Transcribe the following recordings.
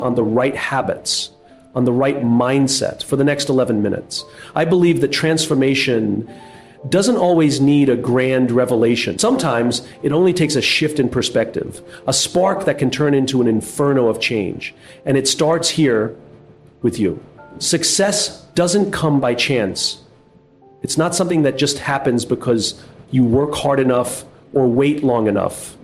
on the right habits, on the right mindset for the next 11 minutes. I believe that transformation doesn't always need a grand revelation. Sometimes it only takes a shift in perspective, a spark that can turn into an inferno of change. And it starts here with you. Success doesn't come by chance. It's not something that just happens because you work hard enough or wait long enough.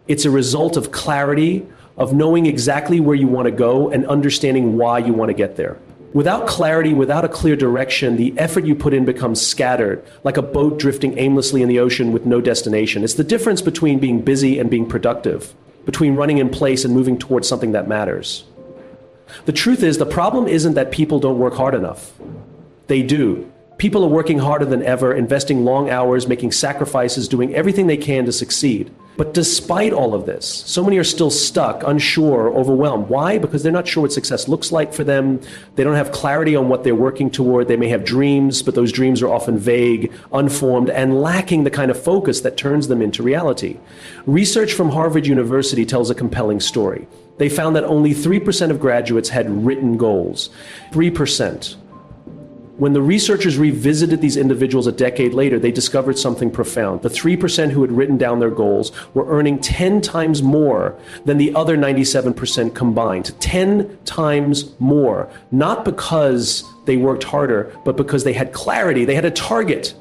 It's a result of clarity, of knowing exactly where you want to go and understanding why you want to get there. Without clarity, without a clear direction, the effort you put in becomes scattered, like a boat drifting aimlessly in the ocean with no destination. It's the difference between being busy and being productive, between running in place and moving towards something that matters. The truth is, the problem isn't that people don't work hard enough. They do. People are working harder than ever, investing long hours, making sacrifices, doing everything they can to succeed. But despite all of this, so many are still stuck, unsure, overwhelmed. Why? Because they're not sure what success looks like for them. They don't have clarity on what they're working toward. They may have dreams, but those dreams are often vague, unformed, and lacking the kind of focus that turns them into reality. Research from Harvard University tells a compelling story. They found that only 3% of graduates had written goals. 3%. When the researchers revisited these individuals a decade later, they discovered something profound. The 3% who had written down their goals were earning 10 times more than the other 97% combined. 10 times more. Not because they worked harder, but because they had clarity. They had a target.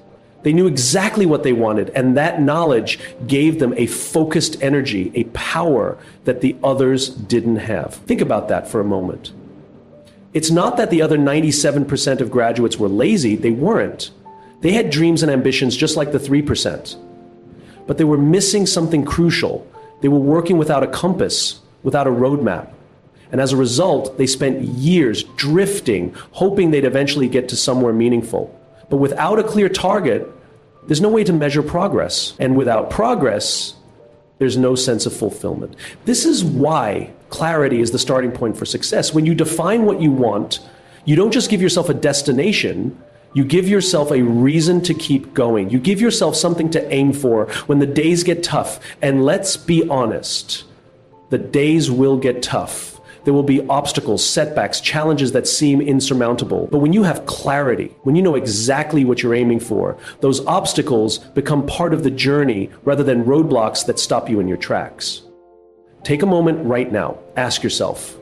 They knew exactly what they wanted, and that knowledge gave them a focused energy, a power that the others didn't have. Think about that for a moment. It's not that the other 97% of graduates were lazy. They weren't. They had dreams and ambitions just like the 3%. But they were missing something crucial. They were working without a compass, without a roadmap. And as a result, they spent years drifting, hoping they'd eventually get to somewhere meaningful. But without a clear target, there's no way to measure progress. And without progress, there's no sense of fulfillment. This is why clarity is the starting point for success. When you define what you want, you don't just give yourself a destination, you give yourself a reason to keep going. You give yourself something to aim for when the days get tough. And let's be honest, the days will get tough. There will be obstacles, setbacks, challenges that seem insurmountable. But when you have clarity, when you know exactly what you're aiming for, those obstacles become part of the journey rather than roadblocks that stop you in your tracks. Take a moment right now. Ask yourself,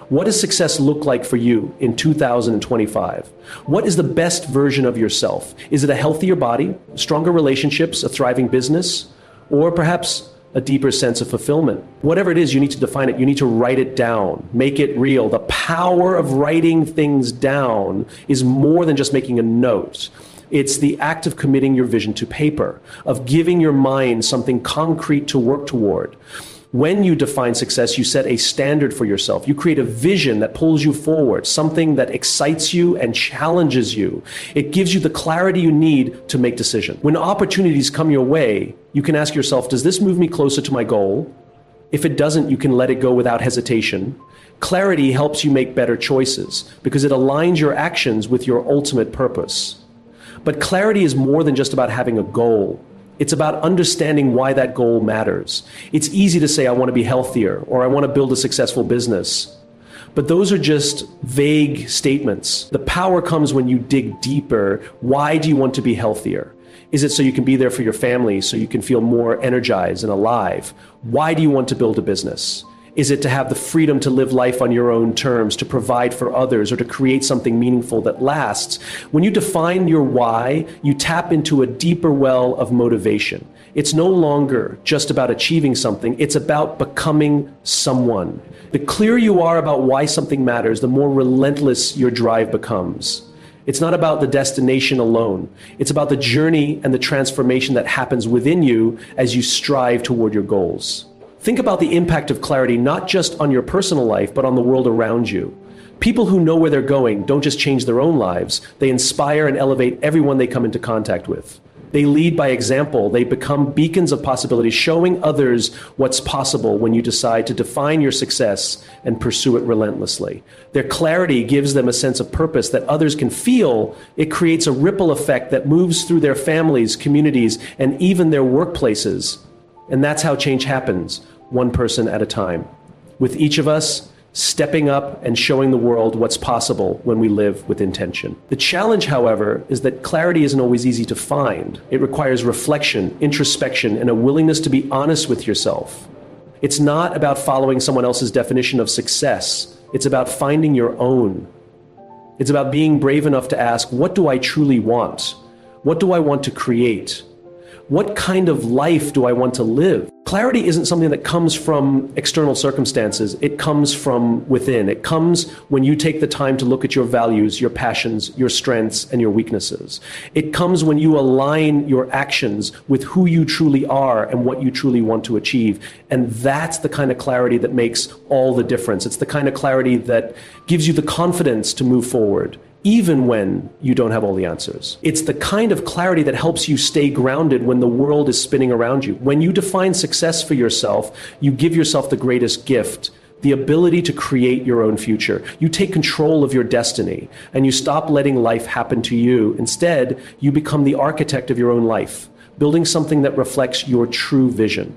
what does success look like for you in 2025? What is the best version of yourself? Is it a healthier body, stronger relationships, a thriving business, or perhaps a deeper sense of fulfillment? Whatever it is, you need to define it. You need to write it down, make it real. The power of writing things down is more than just making a note. It's the act of committing your vision to paper, of giving your mind something concrete to work toward. When you define success, you set a standard for yourself. You create a vision that pulls you forward, something that excites you and challenges you. It gives you the clarity you need to make decisions. When opportunities come your way, you can ask yourself, does this move me closer to my goal? If it doesn't, you can let it go without hesitation. Clarity helps you make better choices because it aligns your actions with your ultimate purpose. But clarity is more than just about having a goal. It's about understanding why that goal matters. It's easy to say, I want to be healthier, or I want to build a successful business. But those are just vague statements. The power comes when you dig deeper. Why do you want to be healthier? Is it so you can be there for your family, so you can feel more energized and alive? Why do you want to build a business? Is it to have the freedom to live life on your own terms, to provide for others, or to create something meaningful that lasts? When you define your why, you tap into a deeper well of motivation. It's no longer just about achieving something, it's about becoming someone. The clearer you are about why something matters, the more relentless your drive becomes. It's not about the destination alone. It's about the journey and the transformation that happens within you as you strive toward your goals. Think about the impact of clarity, not just on your personal life, but on the world around you. People who know where they're going don't just change their own lives, they inspire and elevate everyone they come into contact with. They lead by example. They become beacons of possibility, showing others what's possible when you decide to define your success and pursue it relentlessly. Their clarity gives them a sense of purpose that others can feel. It creates a ripple effect that moves through their families, communities, and even their workplaces. And that's how change happens, one person at a time. With each of us, stepping up and showing the world what's possible when we live with intention. The challenge, however, is that clarity isn't always easy to find. It requires reflection, introspection, and a willingness to be honest with yourself. It's not about following someone else's definition of success. It's about finding your own. It's about being brave enough to ask, what do I truly want? What do I want to create? What kind of life do I want to live? Clarity isn't something that comes from external circumstances. It comes from within. It comes when you take the time to look at your values, your passions, your strengths, and your weaknesses. It comes when you align your actions with who you truly are and what you truly want to achieve. And that's the kind of clarity that makes all the difference. It's the kind of clarity that gives you the confidence to move forward, even when you don't have all the answers. It's the kind of clarity that helps you stay grounded when the world is spinning around you. When you define success for yourself, you give yourself the greatest gift, the ability to create your own future. You take control of your destiny and you stop letting life happen to you. Instead, you become the architect of your own life, building something that reflects your true vision.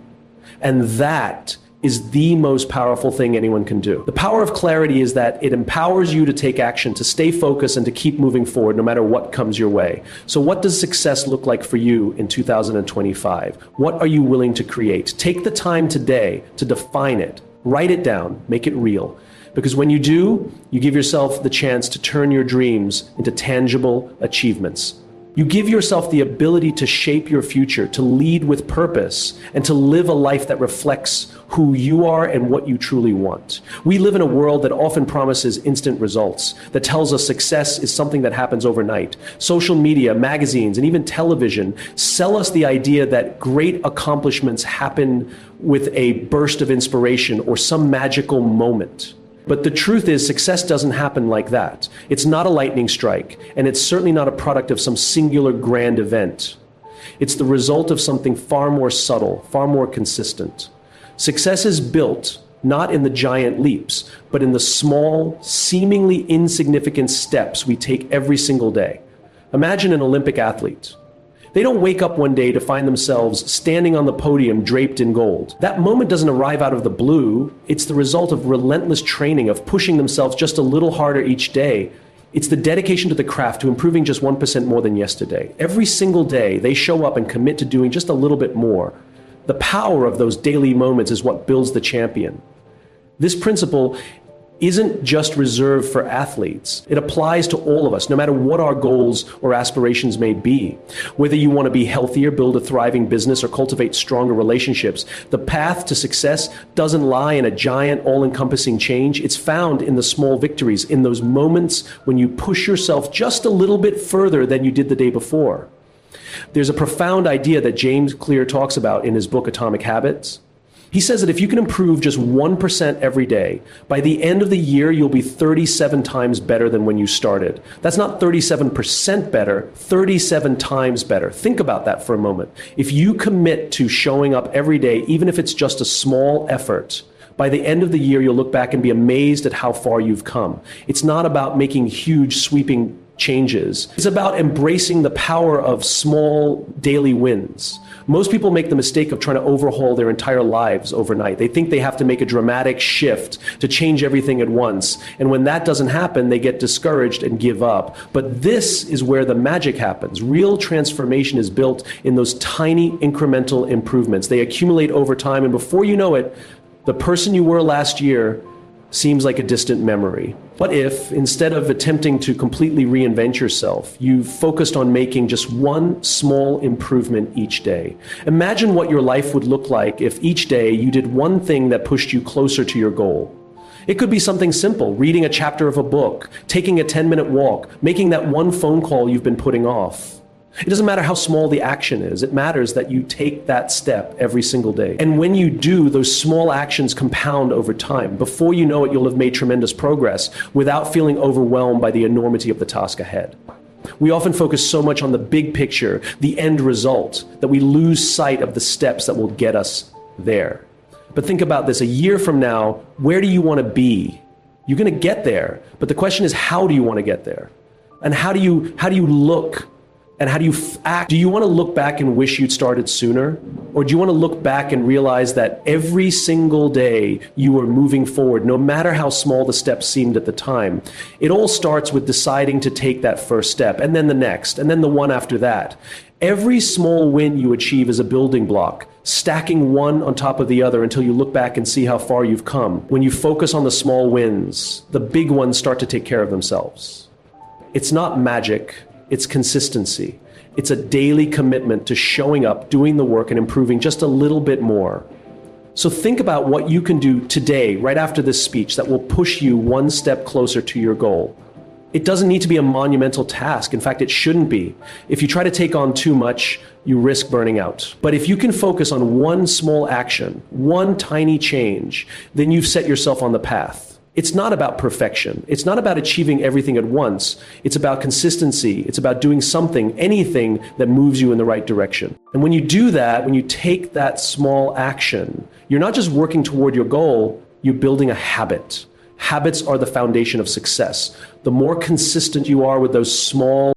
And that is the most powerful thing anyone can do. The power of clarity is that it empowers you to take action, to stay focused, and to keep moving forward no matter what comes your way. So what does success look like for you in 2025? What are you willing to create? Take the time today to define it. Write it down. Make it real. Because when you do, you give yourself the chance to turn your dreams into tangible achievements. You give yourself the ability to shape your future, to lead with purpose, and to live a life that reflects who you are and what you truly want. We live in a world that often promises instant results, that tells us success is something that happens overnight. Social media, magazines, and even television sell us the idea that great accomplishments happen with a burst of inspiration or some magical moment. But the truth is, success doesn't happen like that. It's not a lightning strike, and it's certainly not a product of some singular grand event. It's the result of something far more subtle, far more consistent. Success is built not in the giant leaps, but in the small, seemingly insignificant steps we take every single day. Imagine an Olympic athlete. They don't wake up one day to find themselves standing on the podium draped in gold. That moment doesn't arrive out of the blue. It's the result of relentless training, of pushing themselves just a little harder each day. It's the dedication to the craft, to improving just 1% more than yesterday. Every single day, they show up and commit to doing just a little bit more. The power of those daily moments is what builds the champion. This principle isn't just reserved for athletes. It applies to all of us, no matter what our goals or aspirations may be. Whether you want to be healthier, build a thriving business, or cultivate stronger relationships, the path to success doesn't lie in a giant, all-encompassing change. It's found in the small victories, in those moments when you push yourself just a little bit further than you did the day before. There's a profound idea that James Clear talks about in his book, Atomic Habits. He says that if you can improve just 1% every day, by the end of the year, you'll be 37 times better than when you started. That's not 37% better, 37 times better. Think about that for a moment. If you commit to showing up every day, even if it's just a small effort, by the end of the year, you'll look back and be amazed at how far you've come. It's not about making huge, sweeping changes. It's about embracing the power of small daily wins. Most people make the mistake of trying to overhaul their entire lives overnight. They think they have to make a dramatic shift to change everything at once. And when that doesn't happen, they get discouraged and give up. But this is where the magic happens. Real transformation is built in those tiny incremental improvements. They accumulate over time, and before you know it, the person you were last year seems like a distant memory. What if, instead of attempting to completely reinvent yourself, you focused on making just one small improvement each day? Imagine what your life would look like if each day you did one thing that pushed you closer to your goal. It could be something simple, reading a chapter of a book, taking a 10-minute walk, making that one phone call you've been putting off. It doesn't matter how small the action is. It matters that you take that step every single day. And when you do, those small actions compound over time. Before you know it, you'll have made tremendous progress without feeling overwhelmed by the enormity of the task ahead. We often focus so much on the big picture, the end result, that we lose sight of the steps that will get us there. But think about this. A year from now, where do you want to be? You're going to get there. But the question is, how do you want to get there? And how do you look And how do you act? Do you want to look back and wish you'd started sooner? Or do you want to look back and realize that every single day you were moving forward, no matter how small the steps seemed at the time? It all starts with deciding to take that first step, and then the next, and then the one after that. Every small win you achieve is a building block, stacking one on top of the other until you look back and see how far you've come. When you focus on the small wins, the big ones start to take care of themselves. It's not magic. It's consistency. It's a daily commitment to showing up, doing the work, and improving just a little bit more. So think about what you can do today, right after this speech, that will push you one step closer to your goal. It doesn't need to be a monumental task. In fact, it shouldn't be. If you try to take on too much, you risk burning out. But if you can focus on one small action, one tiny change, then you've set yourself on the path. It's not about perfection. It's not about achieving everything at once. It's about consistency. It's about doing something, anything that moves you in the right direction. And when you do that, when you take that small action, you're not just working toward your goal, you're building a habit. Habits are the foundation of success. The more consistent you are with those small